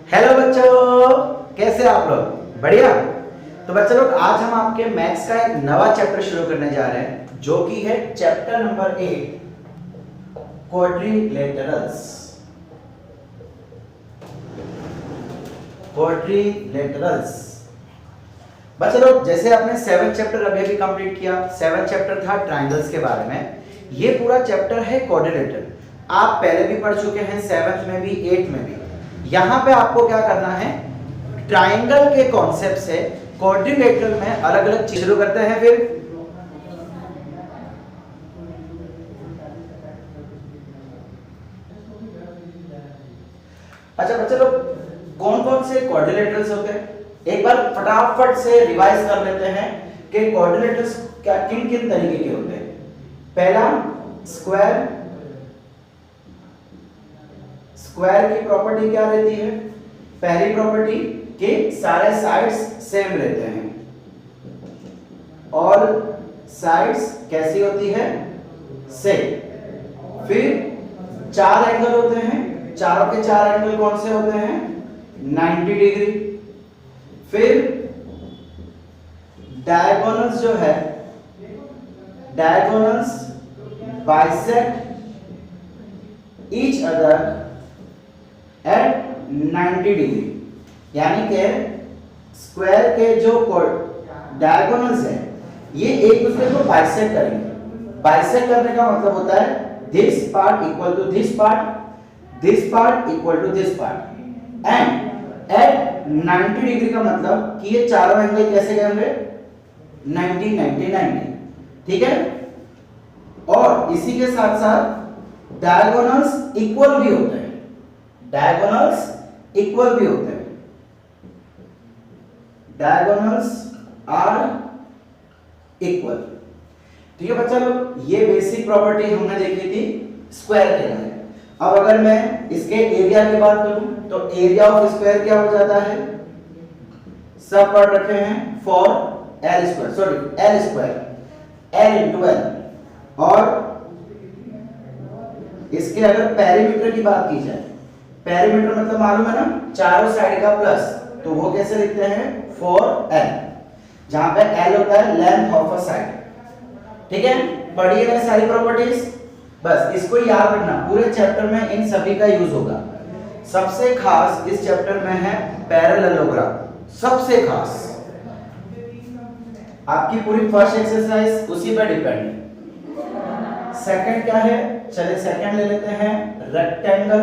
Hello बच्चों, कैसे आप लोग? बढ़िया। तो बच्चों लोग, आज हम आपके मैथ्स का एक नवा चैप्टर शुरू करने जा रहे हैं, जो कि है चैप्टर नंबर 8, क्वाड्रिलेटरल्स। क्वाड्रिलेटरल्स बच्चों लोग, जैसे आपने 7th चैप्टर अभी अभी कंप्लीट किया। 7th चैप्टर था ट्रायंगल्स के बारे में। ये पूरा चैप्टर है क्वाड्रिलेटरल। आप पहले भी पढ़ चुके हैं, 7th में भी 8th में भी। यहाँ पे आपको क्या करना है, ट्रायंगल के कॉन्सेप्ट से क्वाड्रिलेटरल में अलग अलग चीज शुरू करते हैं। फिर अच्छा बच्चे लोग, कौन कौन से क्वाड्रिलेटरल्स होते हैं एक बार फटाफट से रिवाइज कर लेते हैं कि क्वाड्रिलेटरल्स क्या किन किन तरीके के होते हैं। पहला, स्क्वायर। स्क्वायर की प्रॉपर्टी क्या रहती है? पहली प्रॉपर्टी कि सारे साइड्स सेम रहते हैं। ऑल साइड्स कैसी होती है? सेम। फिर 4 एंगल होते हैं। चारों के 4 एंगल कौन से होते हैं? 90 डिग्री। फिर डायगोनल्स जो है, diagonals bisect each other at 90 degree. यानी कि स्क्वायर के जो डायगोनल्स हैं, ये एक दूसरे को बाइसेक्ट करेंगे। बाइसेक्ट करने का मतलब होता है this part equal to this part, this part equal to this part, and at 90 degree का मतलब कि ये चारों एंगल कैसे गए होंगे? 90 90 90। ठीक है। और इसी के साथ साथ डायगोनल्स इक्वल भी होते हैं। डायगोनल्स इक्वल भी होते हैं। Diagonals are equal. ठीक है बच्चा लोग, ये बेसिक प्रॉपर्टी हमने देखी थी स्क्वायर के लिए। अब अगर मैं इसके एरिया की बात करूं तो एरिया ऑफ स्क्वायर क्या हो जाता है? सब पढ़ रखे हैं, 4l square, sorry l square, l into l। और इसके अगर पेरीमीटर की बात की जाए, पेरीमीटर मतलब मालूम है ना, चारों साइड का प्लस, तो वो कैसे लिखते हैं? 4l, जहां पे l होता है लेंथ ऑफ अ साइड। ठीक है, पढ़िए ना सारी प्रॉपर्टीज। बस इसको याद रखना, पूरे चैप्टर में इन सभी का यूज होगा। सबसे खास इस चैप्टर में है पैरेललोग्राम, सबसे खास। आपकी पूरी फर्स्ट एक्सरसाइज उसी पर डिपेंड है। सेकंड क्या है? चलिए सेकंड ले लेते हैं, रेक्टेंगल।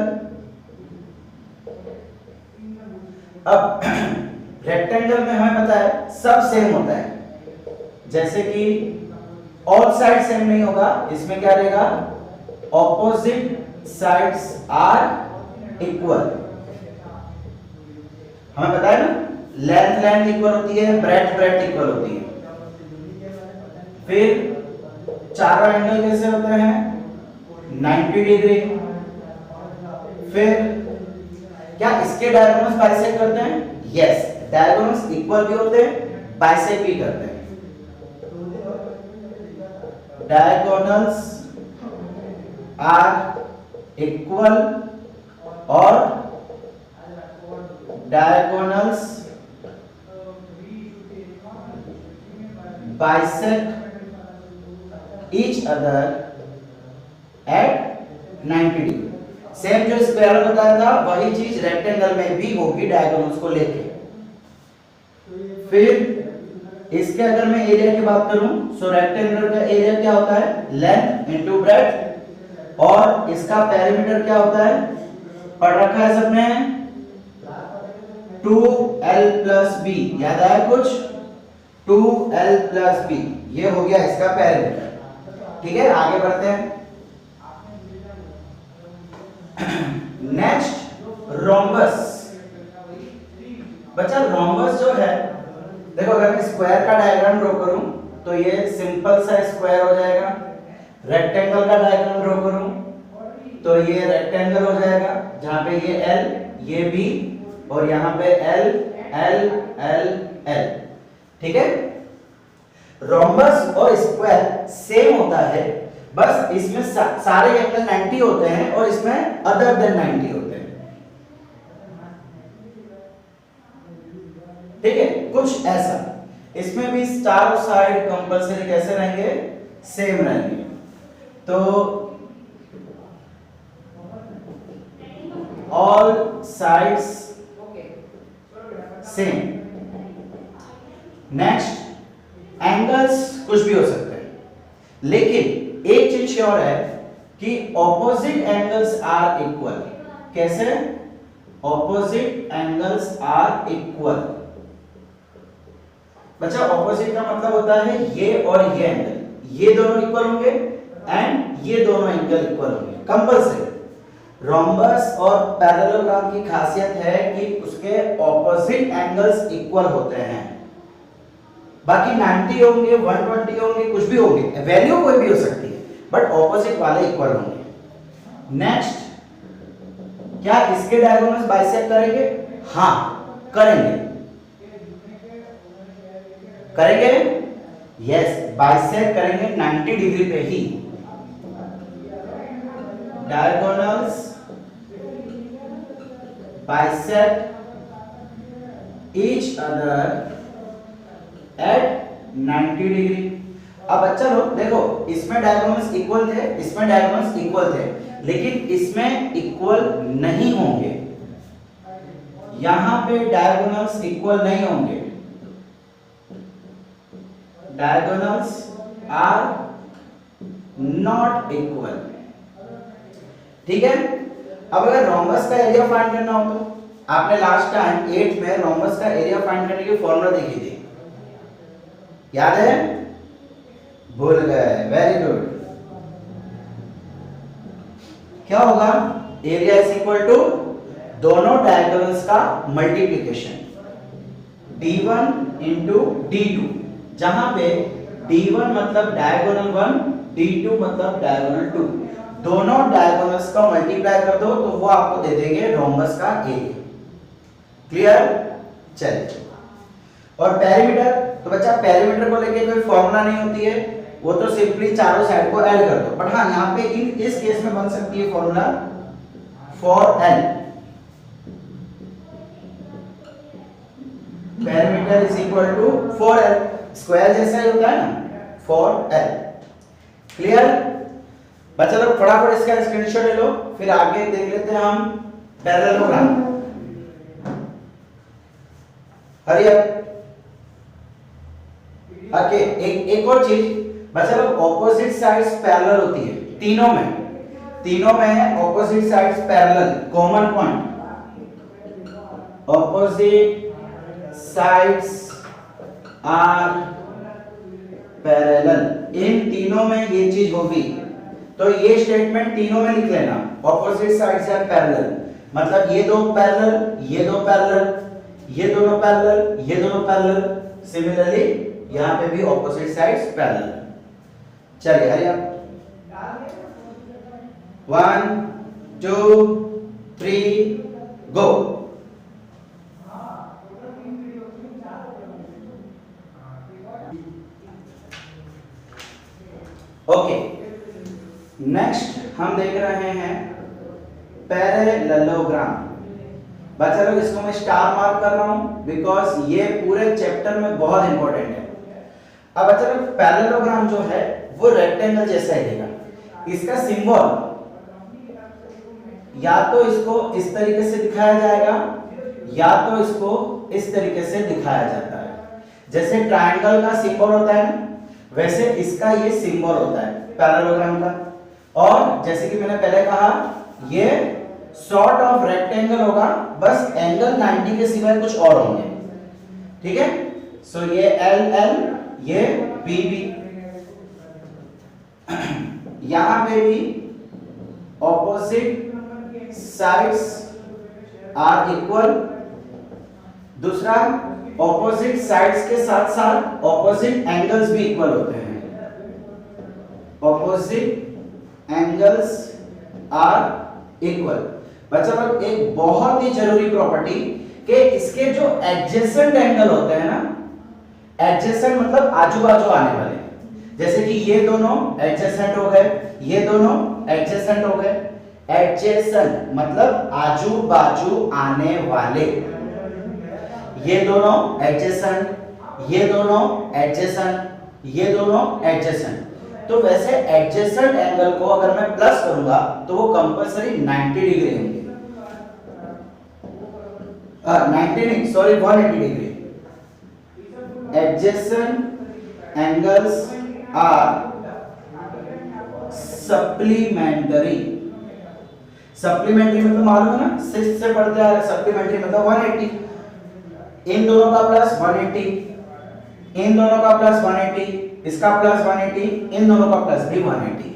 अब रेक्टेंगल में हमें पता है सब सेम होता है, जैसे कि ऑल साइड सेम नहीं होगा, इसमें क्या रहेगा? Opposite sides are equal. हमें पता है ना, लेंथ लेंथ इक्वल होती है, ब्रेड्थ ब्रेड्थ इक्वल होती है। फिर चारों एंगल कैसे होते हैं? 90 डिग्री। फिर क्या इसके डायगोनल्स बाइसेक्ट करते हैं? यस, डायगोनल्स इक्वल भी होते हैं, बाइसेक्ट भी करते हैं। डायगोनल्स आर इक्वल और diagonals bisect each other at 90 degree. Same जो स्क्वायर में बताया था वही चीज रेक्टेंगल में भी होगी, डायगोनल्स को लेके। फिर इसके अगर मैं एरिया की बात करूं, सो रेक्टेंगल का एरिया क्या होता है? Length into breadth. और इसका पेरीमीटर क्या होता है? पढ़ रखा है सबने, 2l प्लस b। याद आया कुछ? 2l प्लस b, ये हो गया इसका पेरीमीटर। ठीक है, आगे बढ़ते हैं। Next, rhombus. बच्चा रोम्बस जो है, देखो अगर मैं स्क्वायर का डायग्राम ड्रॉ करूं तो ये सिंपल सा स्क्वायर हो जाएगा। रेक्टेंगल का डायग्राम ड्रॉ करूं तो ये रेक्टेंगल हो जाएगा, जहां पे ये l, ये b, और यहां पे l l l l। ठीक है, रोम्बस और स्क्वायर सेम होता है, बस इसमें सारे एंगल 90 होते हैं और इसमें अदर देन 90 होते हैं। कुछ ऐसा। इसमें भी स्टार साइड कंपलसरी कैसे रहेंगे, सेम रहेंगे। तो all sides same. Next, angles कुछ भी हो सकते हैं, लेकिन एक चीज श्योर है कि ऑपोजिट एंगल्स आर इक्वल। कैसे? Opposite angles are equal. बच्चा ऑपोजिट का मतलब होता है ये और ये एंगल, ये दोनों इक्वल होंगे एंड ये दोनों एंगल इक्वल होंगे, कंपल्सरी। रोम्बस और पैरेललोग्राम की खासियत है कि उसके ऑपोजिट एंगल्स इक्वल होते हैं। बाकी 90 होंगे, 120 होंगे, कुछ भी होंगे, वैल्यू कोई भी हो सकती है, बट ऑपोजिट वाले इक्वल होंगे। नेक्स्ट, क्या इसके डायगोनल्स बाइसेक्ट करेंगे? हाँ, करेंगे। करेंगे? यस, बाइसेक्ट करेंगे 90 डिग्री पे ही। Diagonals bisect each other at 90 degree. अब बच्चा लोग देखो, इसमें डायगोनल्स इक्वल थे, इसमें डायगोनल्स इक्वल थे, लेकिन इसमें इक्वल नहीं होंगे। यहां पे डायगोनल्स इक्वल नहीं होंगे। Diagonals are not equal. ठीक है? अब अगर रोम्बस का एरिया फाइंड करना हो तो आपने लास्ट टाइम 8th में रोम्बस का एरिया फाइंड करने की फॉर्मूला देखी थी, याद है? भूल गए, वेरी गुड। क्या होगा? एरिया इज इक्वल टू दोनों डायगोनल्स का मल्टीप्लिकेशन, d1 इंटू d2, जहां पे d1 मतलब डायगोनल 1, d2 मतलब डायगोनल 2, दोनों डायगोनल्स का मल्टीप्लाई कर दो तो वो आपको दे देंगे रोम्बस का एरिया। क्लियर? चलिए, और पेरीमीटर, तो बच्चा पेरीमीटर को लेके कोई फॉर्मूला नहीं होती है, वो तो सिंपली चारों साइड को ऐड कर दो। बट हाँ, यहाँ पे इस केस में बन सकती है formula 4l। Perimeter is equal to 4l, square जैसा ही होता है ना, 4l। क्लियर? बच्चा लोग फटाफट इसका स्क्रीनशॉट ले लो, फिर आगे देख लेते हैं हम पैरेललोग्राम। Hurry up. ओके, एक और चीज बच्चा लोग, ऑपोजिट साइड्स पैरेलल होती है तीनों में है opposite sides parallel. Common point, opposite sides are parallel. इन तीनों में ये चीज होगी, तो ये स्टेटमेंट तीनों में लिख लेना, ऑपोजिट साइड्स आर पैरेलल, मतलब ये दो पैरेलल, ये दो पैरेलल, ये दोनों पैरेलल, ये दोनों पैरेलल। सिमिलरली यहां पे भी ऑपोजिट साइड्स पैरेलल। चलिए, हरी आप 1 2 3 गो। ओके, नेक्स्ट हम देख रहे हैं पैरेललोग्राम। बच्चा लोग, इसको मैं स्टार मार्क कर रहा हूं बिकॉज ये पूरे चैप्टर में बहुत इंपॉर्टेंट है। अब बच्चा लोग, पैरेललोग्राम जो है वो रेक्टेंगल जैसा ही देगा। इसका सिंबल या तो इसको इस तरीके से दिखाया जाएगा या तो इसको इस तरीके से दिखाया जाता है। जैसे ट्रायंगल का सिंबल होता है ना, वैसे इसका ये सिंबल होता है पैरेललोग्राम का। और जैसे कि मैंने पहले कहा, ये सॉर्ट ऑफ रेक्टेंगल होगा, बस एंगल 90 के सिवाय कुछ और होंगे। ठीक है? सो ये एल एल, ये बी बी। यहां पे भी ऑपोजिट साइड्स आर इक्वल। दूसरा, ऑपोजिट साइड्स के साथ साथ ऑपोजिट एंगल्स भी इक्वल होते हैं। Opposite angles are equal. बच्चा लोग, एक बहुत ही जरूरी प्रॉपर्टी कि इसके जो एडजेसेंट एंगल होते हैं ना, एडजेसेंट मतलब आजू बाजू आने वाले, जैसे कि ये दोनों एडजेसेंट हो गए, ये दोनों एडजेसेंट हो गए। एडजेसेंट मतलब आजू बाजू आने वाले। ये दोनों एडजेसेंट, ये दोनों एडजेसेंट, ये दोनों एडजेसेंट। तो वैसे एडजेसेंट एंगल को अगर मैं प्लस करूंगा तो वो कंपलसरी 90 डिग्री होंगे, 90 नहीं sorry 180 degree. Adjacent angles are supplementary. Supplementary मतलब मालूम है ना, 6 से पढ़ते आ रहे, सप्लीमेंट्री मतलब 180। इन दोनों का प्लस 180, इन दोनों का प्लस 180, इसका प्लस 180, इन दोनों का प्लस भी 180।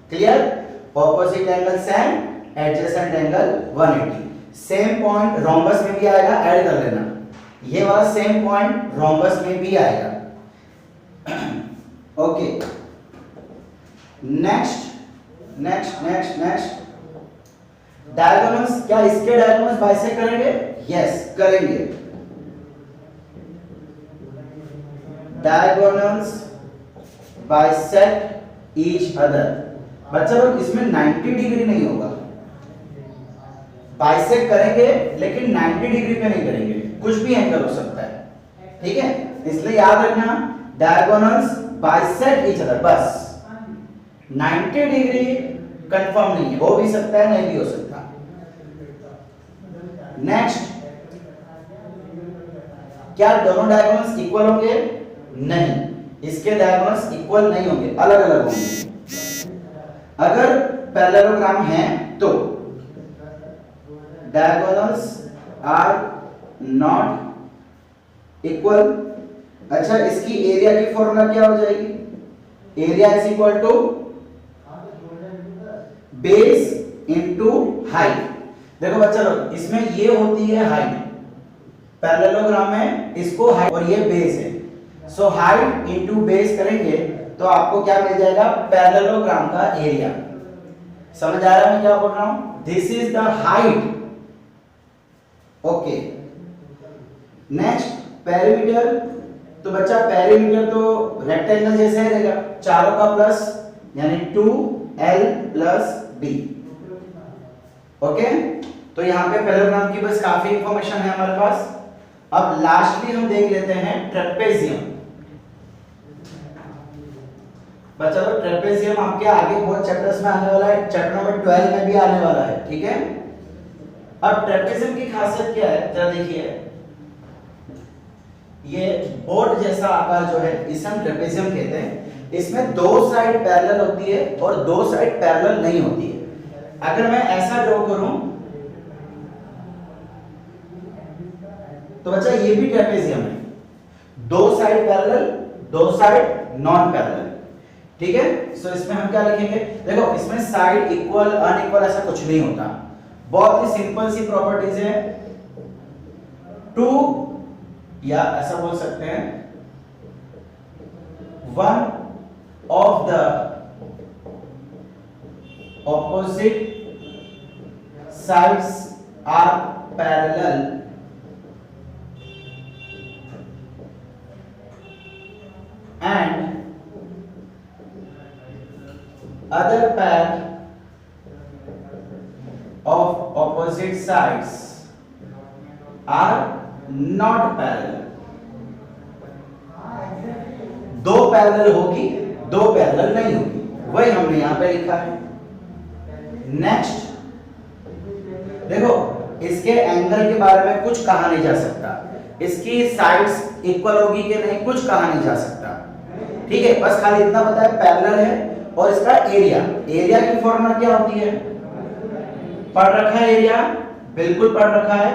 Clear? Opposite angle same, adjacent angle 180। Same point rhombus में भी आएगा, ऐड कर लेना। ये वाला सेम पॉइंट रोम्बस में भी आएगा। Okay, next next next next diagonals. क्या इसके डायगोनल्स बाइसेक्ट करेंगे? यस करेंगे। Diagonals bisect each other. बच्चा लोग इसमें 90 डिग्री नहीं होगा, बाइसेक्ट करेंगे लेकिन 90 डिग्री पे नहीं करेंगे, कुछ भी एंगल हो सकता है। ठीक है, इसलिए याद रखना डायगोनल्स बाइसेक्ट ईच अदर, बस 90 डिग्री कंफर्म नहीं है, हो भी सकता है नहीं भी हो सकता। नेक्स्ट, क्या दोनों डायगोनल्स इक्वल होंगे? नहीं, इसके डायगोनल्स इक्वल नहीं होंगे, अलग अलग होंगे। अगर पैरेललोग्राम है तो डायगोनल्स आर नॉट इक्वल। अच्छा, इसकी एरिया की फॉर्मूला क्या हो जाएगी? Area is equal to base into height. देखो बच्चा लोग, इसमें ये होती है हाइट, पैरेललोग्राम में इसको हाइट और ये बेस है। सो हाइट इनटू बेस करेंगे तो आपको क्या मिल जाएगा? पैरेललोग्राम का एरिया। समझ आ रहा है मैं क्या बोल रहा हूं? This is the height. Okay, next perimeter. तो बच्चा पेरीमीटर तो रेक्टेंगल जैसे ही रहेगा, चारों का प्लस यानी 2l प्लस b। ओके, तो यहाँ पे पैरेललोग्राम की बस काफी इंफॉर्मेशन है हमारे पास। अब लास्टली हम देख लेते हैं ट्रेपेजियम। बच्चा लोग, ट्रेपेजियम आपके आगे बहुत चैप्टर्स में आने वाला है, चैप्टर नंबर 12 में भी आने वाला है। ठीक है, अब ट्रेपेजियम की खासियत क्या है जरा देखिए। ये बोट जैसा आकार जो है इसे हम ट्रेपेजियम कहते हैं। इसमें दो साइड पैरेलल होती है और दो साइड पैरेलल नहीं होती है। अगर मैं ऐसा ड्रॉ करूं तो बच्चा ये भी ट्रेपेजियम है, दो साइड पैरेलल, दो साइड नॉन पैरेलल। ठीक है, सो इसमें हम क्या लिखेंगे? देखो, इसमें साइड इक्वल अनइक्वल ऐसा कुछ नहीं होता, बहुत ही सिंपल सी प्रॉपर्टीज है। टू या ऐसा बोल सकते हैं one of the opposite sides are parallel and other pair of opposite sides are not parallel। दो पैरेलल होगी, दो पैरेलल नहीं होगी, वही हमने यहां पे लिखा है। नेक्स्ट देखो, इसके एंगल के बारे में कुछ कहा नहीं जा सकता, इसकी साइड्स इक्वल होगी कि नहीं कुछ कहा नहीं जा सकता। ठीक है, बस खाली इतना पता है पैरेलल है। और इसका एरिया, एरिया की फॉर्मूला क्या होती है? पढ़ रखा है एरिया, बिल्कुल पढ़ रखा है,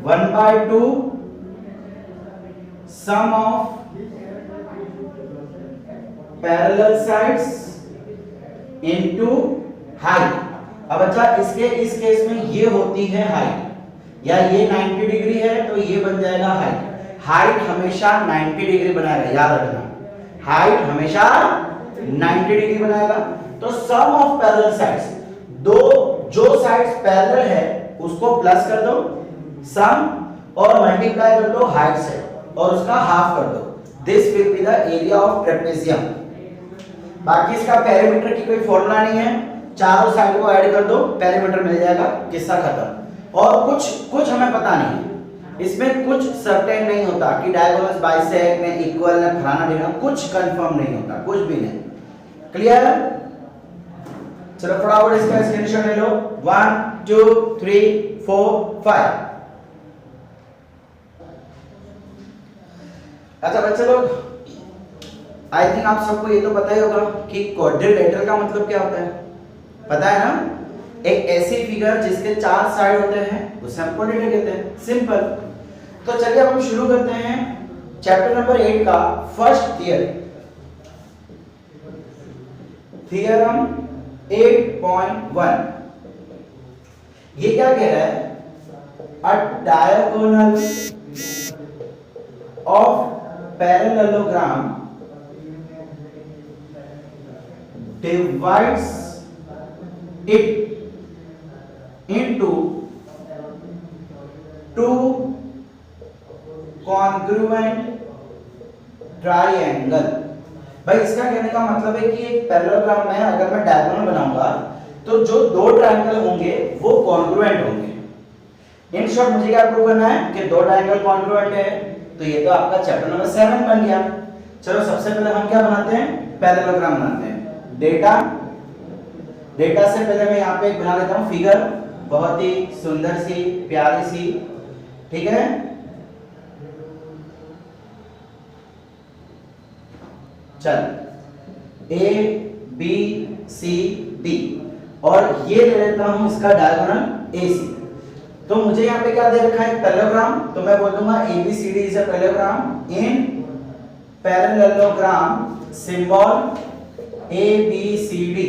1/2 sum of parallel sides into height. अब अच्छा, इसके इस केस में ये होती है हाइट, या ये 90 डिग्री है तो ये बन जाएगा हाइट। हाइट हमेशा 90 डिग्री बनाएगा, याद रखना, हाइट हमेशा 90 डिग्री बनाएगा। तो सम ऑफ पैरेलल साइड्स, दो जो साइड्स पैरेलल है उसको प्लस कर दो सम और मल्टीप्लाई कर दो हाइट से और उसका हाफ कर दो। This will be the area of trapezium. बाकी इसका पेरीमीटर की कोई फॉर्मूला नहीं है, चारों साइड को ऐड कर दो, पेरीमीटर मिल जाएगा, किस्सा खत्म। और कुछ हमें पता नहीं है, इसमें कुछ सर्टेन नहीं होता कि डायगोनल्स बाइसेक्ट में इक्वल में फलाना ढिकाना, कुछ कंफर्म नहीं होता, कुछ भी नहीं। क्लियर? चलो फटाफट इसका स्क्रीनशॉट ले लो। 1 2 3 4 5। अच्छा बच्चे लोग, आई थिंक आप सबको ये तो पता ही होगा कि क्वाड्रिलेटरल का मतलब क्या होता है, पता है ना? एक ऐसी फिगर जिसके 4 साइड होते हैं उसे हम क्वाड्रिलेटरल कहते हैं, सिंपल। तो चलिए अब हम शुरू करते हैं चैप्टर नंबर 8 का फर्स्ट थियरम 8.1। ये क्या कह रहा है? अ diagonal of parallelogram divides it into two congruent triangle। भाई इसका कहने का मतलब है कि एक पैरेललोग्राम में अगर मैं डायगोनल बनाऊंगा तो जो दो ट्रायंगल होंगे वो कॉन्ग्रुएंट होंगे। इन शॉर्ट मुझे क्या प्रूव करना है कि दो ट्रायंगल कॉन्ग्रुएंट है। तो ये तो आपका चैप्टर नंबर 7 बन गया। चलो सबसे पहले हम क्या बनाते हैं? पैरेललोग्राम बनाते हैं। डेटा से पहले मैं यहाँ पे एक बना लेता हूँ फिगर, बहुत ही सुंदर सी प्यारी सी, ठीक है? चल A B C D और ये ले लेता हूँ इसका डायगोनल AC। तो मुझे यहाँ पे क्या दे रखा है? पैरेललोग्राम। तो मैं बोल दूंगा ABCD is a parallelogram. In parallelogram symbol ABCD।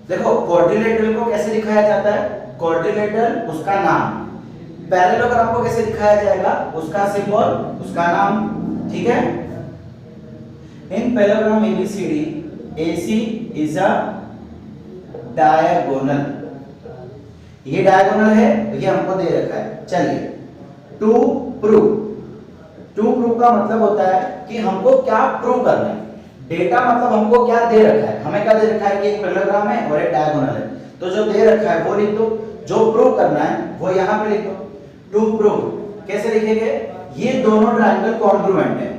देखो क्वाड्रिलेटरल को कैसे दिखाया जाता है? क्वाड्रिलेटरल उसका नाम, पैरेललोग्राम को कैसे दिखाया जाएगा? उसका सिंबल, उसका नाम, ठीक है? इन parallelogram ABCD AC is a diagonal. ये डायगोनल है, ये हमको दे रखा है। चलिए टू प्रूव का मतलब होता है कि हमको क्या प्रूव करना है। डेटा मतलब हमको क्या दे रखा है, हमें क्या दे रखा है कि एक पैरेललोग्राम है और एक डायगोनल है। तो जो दे रखा है वो लिख दो, जो प्रूव करना है वो यहाँ पे लिख दो। टू प्रूव कैसे लिखेंगे? ये दोनों ट्रायंगल कॉन्ग्रुएंट है।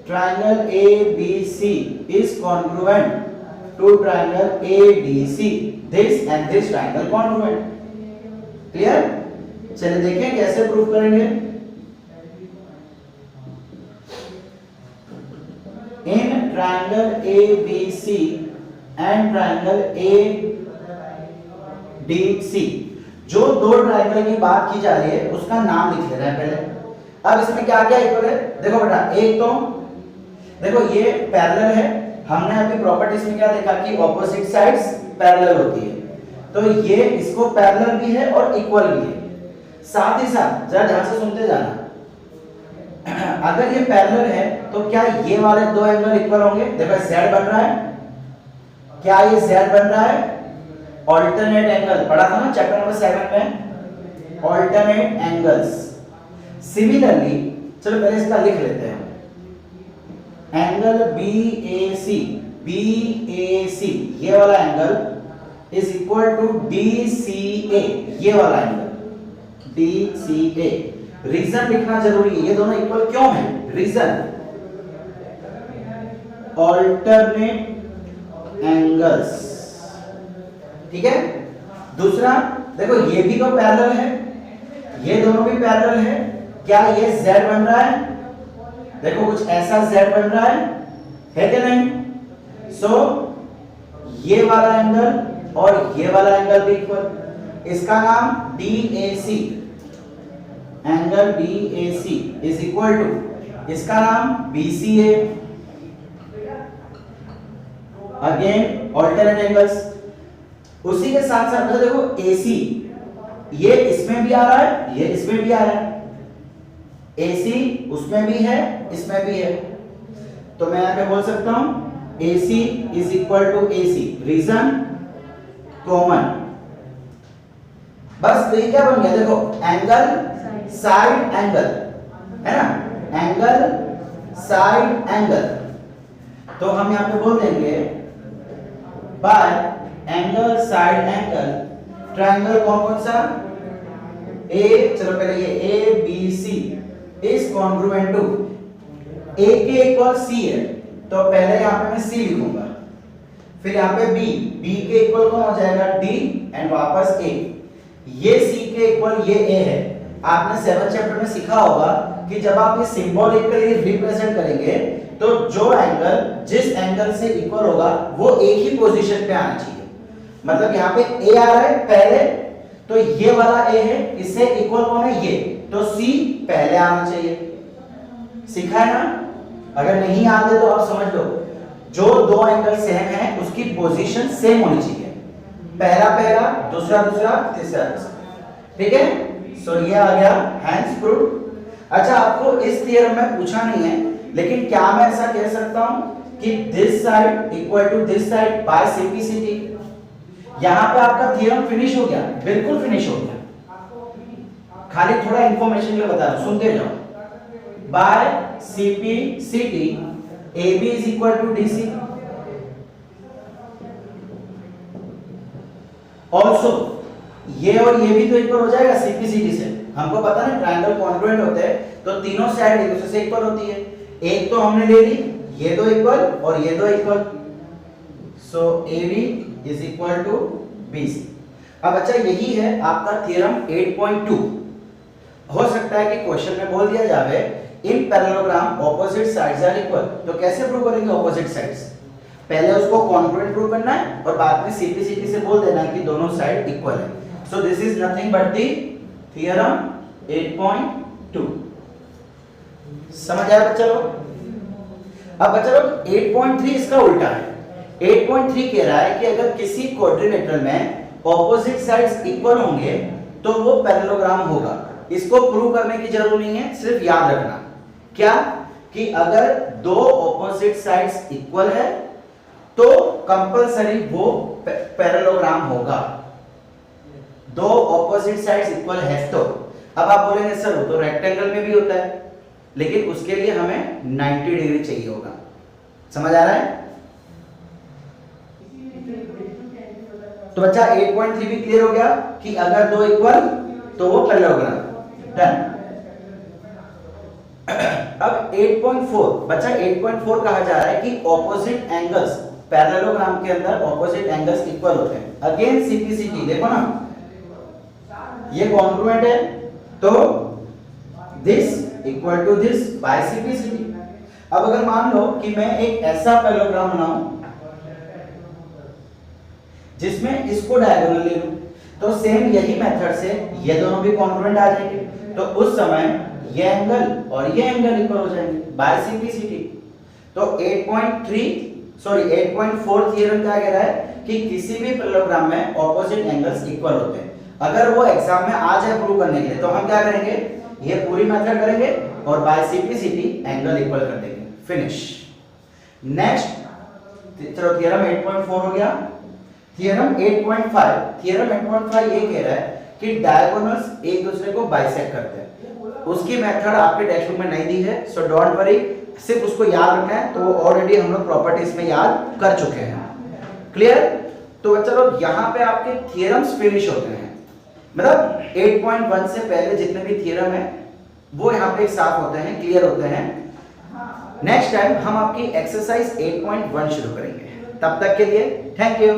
Triangle ABC is congruent to triangle ADC। This and this triangle congruent. Clear? चलिए देखें कैसे प्रूव करेंगे। In triangle ABC and triangle ADC, जो दो ट्रायंगल की बात की जा रही है उसका नाम लिख लेना है पहले। अब इसमें क्या क्या इक्वल है? देखो बेटा, एक तो देखो ये पैरेलल है। हमने अभी प्रॉपर्टीज में क्या देखा कि ऑपोजिट साइड्स पैरेलल होती है। तो ये इसको पैरेलल भी है और इक्वल भी है। साथ ही साथ जरा ध्यान से सुनते जाना, अगर ये पैरेलल है तो क्या ये वाले दो एंगल इक्वल होंगे? देखो Z बन रहा है, क्या ये Z बन रहा है? ऑल्टरनेट एंगल पढ़ा था ना चैप्टर नंबर 7 में, ऑल्टरनेट एंगल्स। सिमिलरली चलो पहले इसका लिख लेते हैं। एंगल BAC ये वाला angle is equal to DCA, ये वाला एंगल DCA। रीजन लिखना जरूरी है, ये दोनों इक्वल क्यों है? रीजन ऑल्टरनेट एंगल्स, ठीक है? दूसरा देखो ये भी तो पैरेलल है, ये दोनों भी पैरेलल है। क्या ये Z बन रहा है? देखो कुछ ऐसा Z बन रहा है कि नहीं? सो ये वाला एंगल और ये वाला एंगल भी इक्वल, इसका नाम DAC, angle DAC is equal to इसका नाम BCA। Again alternate angles. उसी के साथ साथ देखो AC, ये इसमें भी आ रहा है, ये इसमें भी आ रहा है। AC उसमें भी है, इसमें भी है। तो मैं यहां पे बोल सकता हूं AC is equal to AC। Reason common. बस तो ये क्या बन गया? देखो एंगल साइड एंगल है ना, एंगल साइड एंगल। तो हम यहां पे बोल देंगे by angle side angle triangle कौन कौन सा? ए, चलो पहले ये A B C is congruent to A के इक्वल सी है, तो पहले यहाँ पे मैं सी लिखूंगा, फिर यहाँ पे बी, बी के इक्वल कौन हो जाएगा डी एंड वापस ए, ये सी के इक्वल ये ए है। आपने 7th चैप्टर में सीखा होगा कि जब आप ये सिंबॉलिकली रिप्रेजेंट करेंगे तो जो एंगल जिस एंगल से इक्वल होगा वो एक ही पोजीशन पे आना चाहिए। मतलब यहाँ पे ए आ रहा है पहले, तो ये वाला ए है, इससे इक्वल कौन है ये, तो सी पहले आना चाहिए। सीखा है ना? अगर नहीं आते तो आप समझ लो, जो दो एंगल सेम है उसकी पोजीशन सेम होनी चाहिए, पहला पहला, दूसरा दूसरा, तीसरा तीसरा। ठीक है, सो ये आ गया हैंस प्रूफ। अच्छा, आपको इस थ्योरम में पूछा नहीं है, लेकिन क्या मैं ऐसा कह सकता हूं कि this side equal to this side by CPCT? यहां पे आपका थ्योरम फिनिश हो गया, बिल्कुल फिनिश हो गया। खाली थोड़ा इंफॉर्मेशन के लिए बता रहा हूं, सुनते जाओ। By CPCT AB is equal to DC। Also ये और ये भी तो इक्वल हो जाएगा सीपीसीटी से। हमको पता ना ट्रायंगल कॉन्ग्रुएंट होते हैं तो तीनों साइड एक दूसरे से इक्वल होती है। एक तो हमने ले ली, ये दो इक्वल और ये दो equal, so AB is equal to BC। अब अच्छा, यही है आपका थ्योरम 8.2। हो सकता है कि क्वेश्चन में बोल दिया जावे in parallelogram opposite sides are equal, तो कैसे प्रूव करेंगे ऑपोजिट साइड्स? पहले उसको कॉन्ग्रुएंट प्रूव करना है और बाद में सीपीसीटी से बोल देना है कि दोनों साइड इक्वल है। So this is nothing but the theorem 8.2। समझ आया बच्चा लोग? अब बच्चा लोग 8.3 इसका उल्टा है। 8.3 कह रहा है कि अगर किसी क्वाड्रिलेटरल में ऑपोजिट साइड्स इक्वल होंगे तो वो पैरेललोग्राम होगा। इसको प्रूव करने की जरूरत नहीं है, सिर्फ याद रखना क्या कि अगर दो ऑपोजिट साइड्स इक्वल है तो कंपलसरी वो पैरेललोग्राम होगा। दो ऑपोजिट साइड्स इक्वल है तो। अब आप बोलेंगे सर वो तो रेक्टेंगल में भी होता है, लेकिन उसके लिए हमें 90 डिग्री चाहिए होगा। समझ आ रहा है? तो बच्चा 8.3 भी क्लियर हो गया कि अगर दो इक्वल तो वो पैरेललोग्राम। डन। अब 8.4 बच्चा 8.4 कहा जा रहा है कि ऑपोजिट एंगल्स पैरेललोग्राम के अंदर ऑपोजिट एंगल्स इक्वल होते हैं। अगेन सीपीसीटी देखो ना, ये कॉन्ग्रुएंट है तो this equal to this by CPCT. अब अगर मान लो कि मैं एक ऐसा पैरेललोग्राम बनाऊं जिसमें इसको डायगोनल ले लूं, तो सेम यही मेथड से ये दोनों भी कॉन्ग्रुएंट आ जाएंगे, तो उस समय ये एंगल और ये एंगल इक्वल हो जाएंगे बाय सीपीसीटी। तो 8.4 थ्योरम क्या कह रहा है कि किसी भी पैरेललोग्राम में ऑपोजिट एंगल्स इक्वल होते हैं। अगर वो एग्जाम में आ जाए प्रूव करने के लिए तो हम क्या करेंगे, ये पूरी मेथड करेंगे और बाय सीपीसीटी एंगल इक्वल कर देंगे। फिनिश। नेक्स्ट चलो थ्योरम 8.4 हो गया। थ्योरम 8.5, थ्योरम 8.5 ये कह रहा है कि डायगोनल्स एक दूसरे को बाइसेक्ट करते हैं। उसकी मेथड आपके टेक्स्ट बुक में नहीं दी है, सो डोंट वरी, सिर्फ उसको याद रखना है। तो वो ऑलरेडी हम लोग प्रॉपर्टीज में याद कर चुके हैं। क्लियर? तो चलो यहाँ पे आपके थ्योरम्स फिनिश होते हैं। मतलब 8.1 से पहले जितने भी थ्योरम है वो यहाँ पे एक साथ होते हैं, क्लियर होते हैं। नेक्स्ट टाइम हम आपकी एक्सरसाइज 8.1 शुरू करेंगे। तब तक के लिए थैंक यू।